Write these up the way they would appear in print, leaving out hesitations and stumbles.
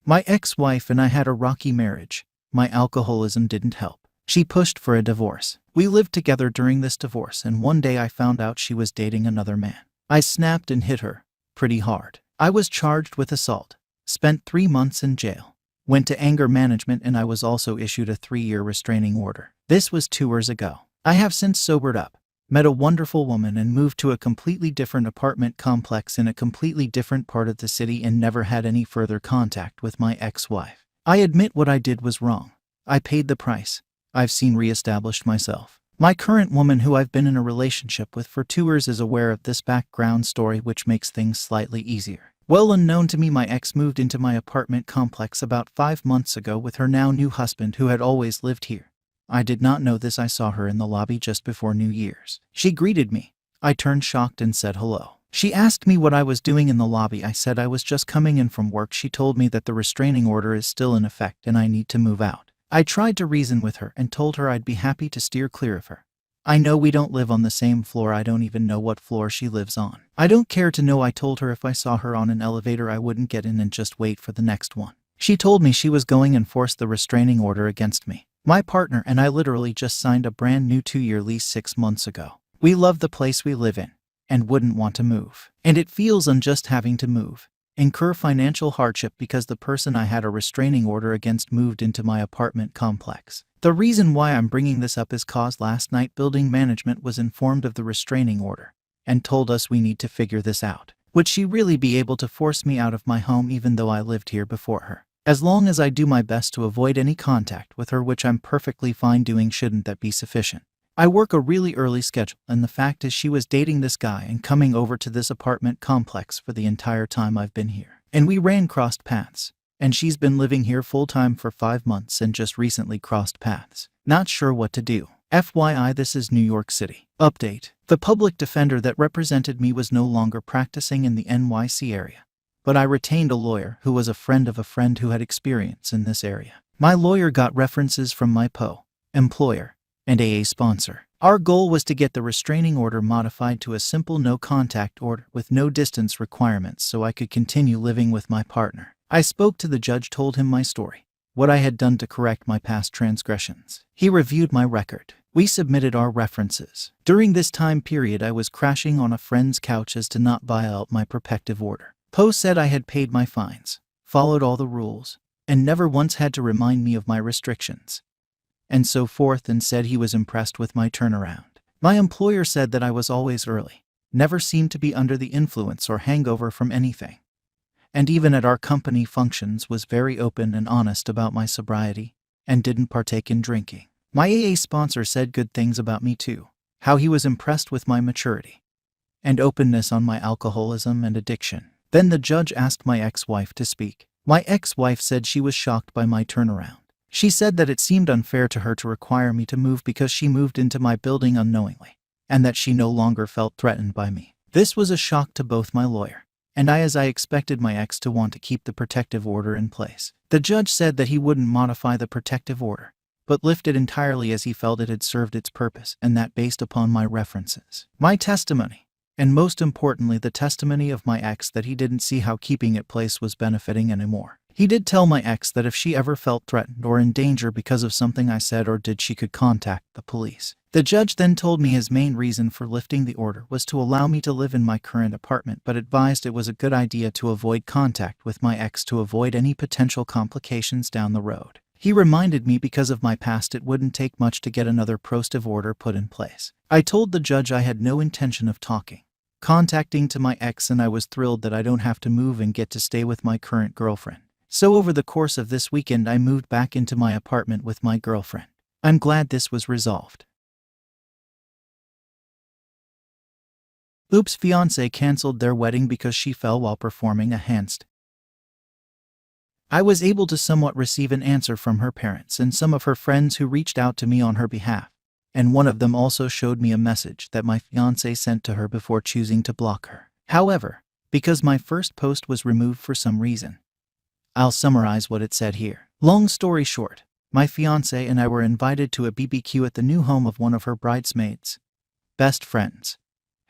My ex-wife and I had a rocky marriage. My alcoholism didn't help. She pushed for a divorce. We lived together during this divorce, and one day I found out she was dating another man. I snapped and hit her pretty hard. I was charged with assault, spent 3 months in jail, went to anger management, and I was also issued a 3-year restraining order. This was 2 years ago. I have since sobered up, met a wonderful woman, and moved to a completely different apartment complex in a completely different part of the city, and never had any further contact with my ex-wife. I admit what I did was wrong. I paid the price. I've seen reestablished myself. My current woman, who I've been in a relationship with for 2 years, is aware of this background story, which makes things slightly easier. Well unknown to me, my ex moved into my apartment complex about 5 months ago with her now new husband, who had always lived here. I did not know this. I saw her in the lobby just before New Year's. She greeted me. I turned shocked and said hello. She asked me what I was doing in the lobby. I said I was just coming in from work. She told me that the restraining order is still in effect and I need to move out. I tried to reason with her and told her I'd be happy to steer clear of her. I know we don't live on the same floor. I don't even know what floor she lives on. I don't care to know. I told her if I saw her on an elevator, I wouldn't get in and just wait for the next one. She told me she was going to enforce the restraining order against me. My partner and I literally just signed a brand new 2-year lease 6 months ago. We love the place we live in and wouldn't want to move. And it feels unjust having to move, incur financial hardship because the person I had a restraining order against moved into my apartment complex. The reason why I'm bringing this up is cause last night building management was informed of the restraining order and told us we need to figure this out. Would she really be able to force me out of my home even though I lived here before her? As long as I do my best to avoid any contact with her, which I'm perfectly fine doing, shouldn't that be sufficient? I work a really early schedule, and the fact is she was dating this guy and coming over to this apartment complex for the entire time I've been here. And we ran crossed paths. And she's been living here full-time for 5 months and just recently crossed paths. Not sure what to do. FYI, this is New York City. Update. The public defender that represented me was no longer practicing in the NYC area, but I retained a lawyer who was a friend of a friend who had experience in this area. My lawyer got references from my employer, and AA sponsor. Our goal was to get the restraining order modified to a simple no-contact order with no distance requirements so I could continue living with my partner. I spoke to the judge, told him my story, what I had done to correct my past transgressions. He reviewed my record. We submitted our references. During this time period, I was crashing on a friend's couch as to not violate my protective order. Poe said I had paid my fines, followed all the rules, and never once had to remind me of my restrictions, and so forth, and said he was impressed with my turnaround. My employer said that I was always early, never seemed to be under the influence or hangover from anything, and even at our company functions was very open and honest about my sobriety and didn't partake in drinking. My AA sponsor said good things about me too, how he was impressed with my maturity and openness on my alcoholism and addiction. Then the judge asked my ex-wife to speak. My ex-wife said she was shocked by my turnaround. She said that it seemed unfair to her to require me to move because she moved into my building unknowingly, and that she no longer felt threatened by me. This was a shock to both my lawyer and I, as I expected my ex to want to keep the protective order in place. The judge said that he wouldn't modify the protective order, but lift it entirely as he felt it had served its purpose, and that based upon my references, my testimony, and most importantly the testimony of my ex, that he didn't see how keeping it place was benefiting anymore. He did tell my ex that if she ever felt threatened or in danger because of something I said or did, she could contact the police. The judge then told me his main reason for lifting the order was to allow me to live in my current apartment, but advised it was a good idea to avoid contact with my ex to avoid any potential complications down the road. He reminded me because of my past it wouldn't take much to get another protective order put in place. I told the judge I had no intention of contacting to my ex, and I was thrilled that I don't have to move and get to stay with my current girlfriend. So over the course of this weekend I moved back into my apartment with my girlfriend. I'm glad this was resolved. Oops, fiancé canceled their wedding because she fell while performing a handstand. I was able to somewhat receive an answer from her parents and some of her friends who reached out to me on her behalf, and one of them also showed me a message that my fiancé sent to her before choosing to block her. However, because my first post was removed for some reason, I'll summarize what it said here. Long story short, my fiancé and I were invited to a BBQ at the new home of one of her bridesmaids' best friends,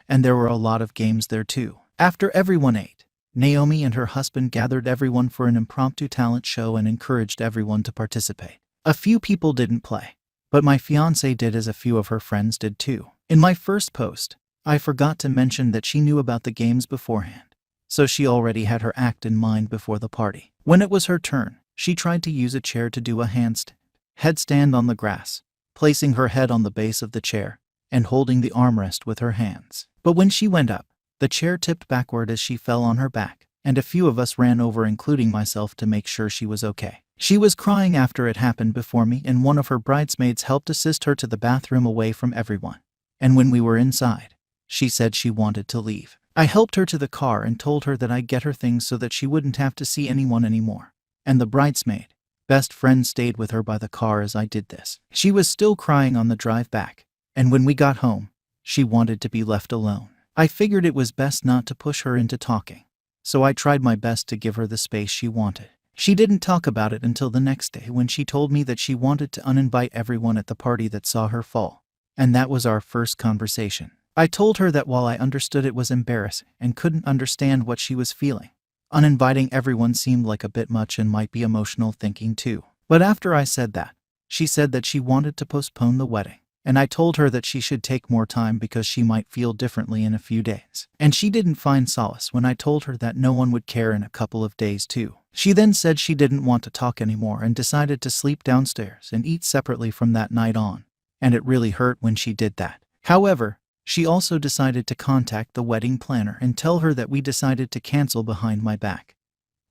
and there were a lot of games there too. After everyone ate, Naomi and her husband gathered everyone for an impromptu talent show and encouraged everyone to participate. A few people didn't play, but my fiancée did, as a few of her friends did too. In my first post, I forgot to mention that she knew about the games beforehand, so she already had her act in mind before the party. When it was her turn, she tried to use a chair to do a headstand on the grass, placing her head on the base of the chair and holding the armrest with her hands. But when she went up, the chair tipped backward as she fell on her back, and a few of us ran over, including myself, to make sure she was okay. She was crying after it happened before me, and one of her bridesmaids helped assist her to the bathroom away from everyone. And when we were inside, she said she wanted to leave. I helped her to the car and told her that I'd get her things so that she wouldn't have to see anyone anymore. And the bridesmaid, best friend, stayed with her by the car as I did this. She was still crying on the drive back, and when we got home, she wanted to be left alone. I figured it was best not to push her into talking, so I tried my best to give her the space she wanted. She didn't talk about it until the next day, when she told me that she wanted to uninvite everyone at the party that saw her fall, and that was our first conversation. I told her that while I understood it was embarrassing and couldn't understand what she was feeling, uninviting everyone seemed like a bit much and might be emotional thinking too. But after I said that, she said that she wanted to postpone the wedding, and I told her that she should take more time because she might feel differently in a few days. And she didn't find solace when I told her that no one would care in a couple of days too. She then said she didn't want to talk anymore and decided to sleep downstairs and eat separately from that night on, and it really hurt when she did that. However, she also decided to contact the wedding planner and tell her that we decided to cancel behind my back.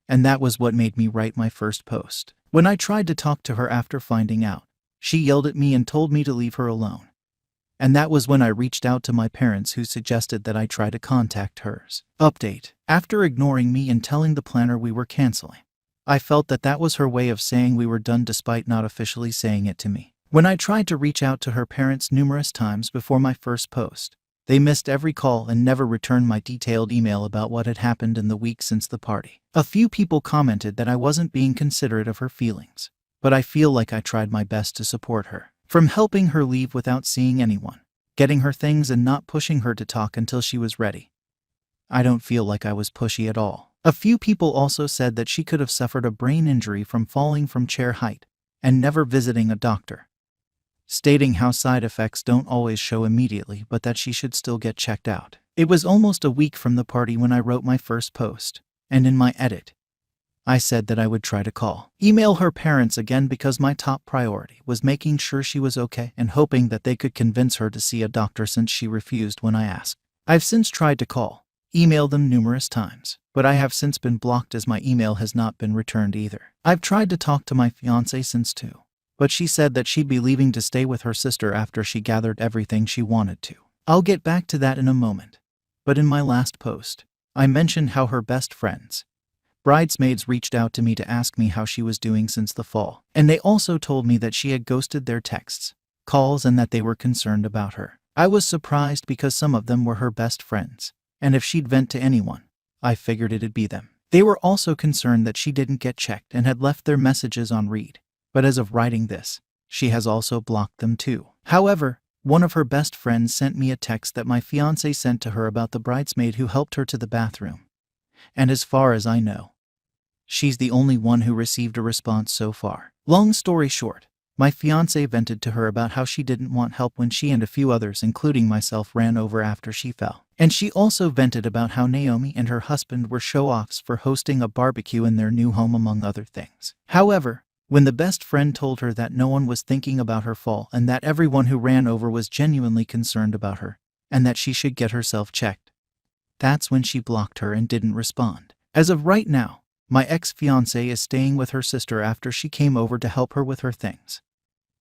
And that was what made me write my first post. When I tried to talk to her after finding out, she yelled at me and told me to leave her alone. And that was when I reached out to my parents, who suggested that I try to contact hers. Update. After ignoring me and telling the planner we were canceling, I felt that that was her way of saying we were done despite not officially saying it to me. When I tried to reach out to her parents numerous times before my first post, they missed every call and never returned my detailed email about what had happened in the week since the party. A few people commented that I wasn't being considerate of her feelings, but I feel like I tried my best to support her. From helping her leave without seeing anyone, getting her things, and not pushing her to talk until she was ready. I don't feel like I was pushy at all. A few people also said that she could have suffered a brain injury from falling from chair height and never visiting a doctor, stating how side effects don't always show immediately, but that she should still get checked out. It was almost a week from the party when I wrote my first post, and in my edit, I said that I would try to email her parents again, because my top priority was making sure she was okay and hoping that they could convince her to see a doctor, since she refused when I asked. I've since tried to email them numerous times, but I have since been blocked as my email has not been returned either. I've tried to talk to my fiancée since too, but she said that she'd be leaving to stay with her sister after she gathered everything she wanted to. I'll get back to that in a moment, but in my last post, I mentioned how her best friends, bridesmaids, reached out to me to ask me how she was doing since the fall, and they also told me that she had ghosted their texts, calls, and that they were concerned about her. I was surprised because some of them were her best friends, and if she'd vent to anyone, I figured it'd be them. They were also concerned that she didn't get checked and had left their messages on read, but as of writing this, she has also blocked them too. However, one of her best friends sent me a text that my fiancé sent to her about the bridesmaid who helped her to the bathroom, and as far as I know, she's the only one who received a response so far. Long story short, my fiancé vented to her about how she didn't want help when she and a few others, including myself, ran over after she fell. And she also vented about how Naomi and her husband were show-offs for hosting a barbecue in their new home, among other things. However, when the best friend told her that no one was thinking about her fall and that everyone who ran over was genuinely concerned about her and that she should get herself checked, that's when she blocked her and didn't respond. As of right now, my ex-fiancé is staying with her sister after she came over to help her with her things.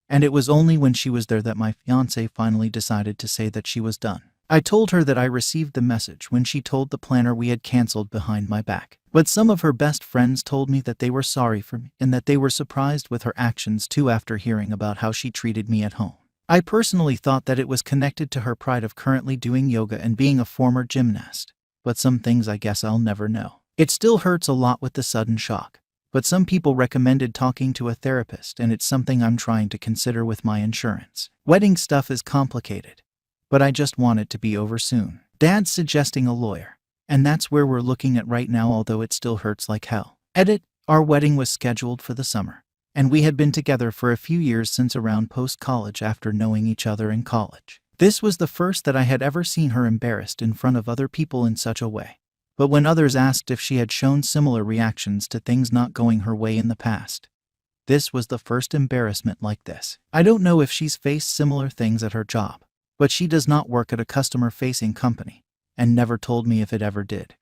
And it was only when she was there that my fiancé finally decided to say that she was done. I told her that I received the message when she told the planner we had canceled behind my back. But some of her best friends told me that they were sorry for me and that they were surprised with her actions too after hearing about how she treated me at home. I personally thought that it was connected to her pride of currently doing yoga and being a former gymnast, but some things I guess I'll never know. It still hurts a lot with the sudden shock, but some people recommended talking to a therapist, and it's something I'm trying to consider with my insurance. Wedding stuff is complicated, but I just want it to be over soon. Dad's suggesting a lawyer, And that's where we're looking at right now, although it still hurts like hell. Edit. Our wedding was scheduled for the summer, and we had been together for a few years since around post-college after knowing each other in college. This was the first that I had ever seen her embarrassed in front of other people in such a way. But when others asked if she had shown similar reactions to things not going her way in the past, this was the first embarrassment like this. I don't know if she's faced similar things at her job, but she does not work at a customer-facing company, and never told me if it ever did.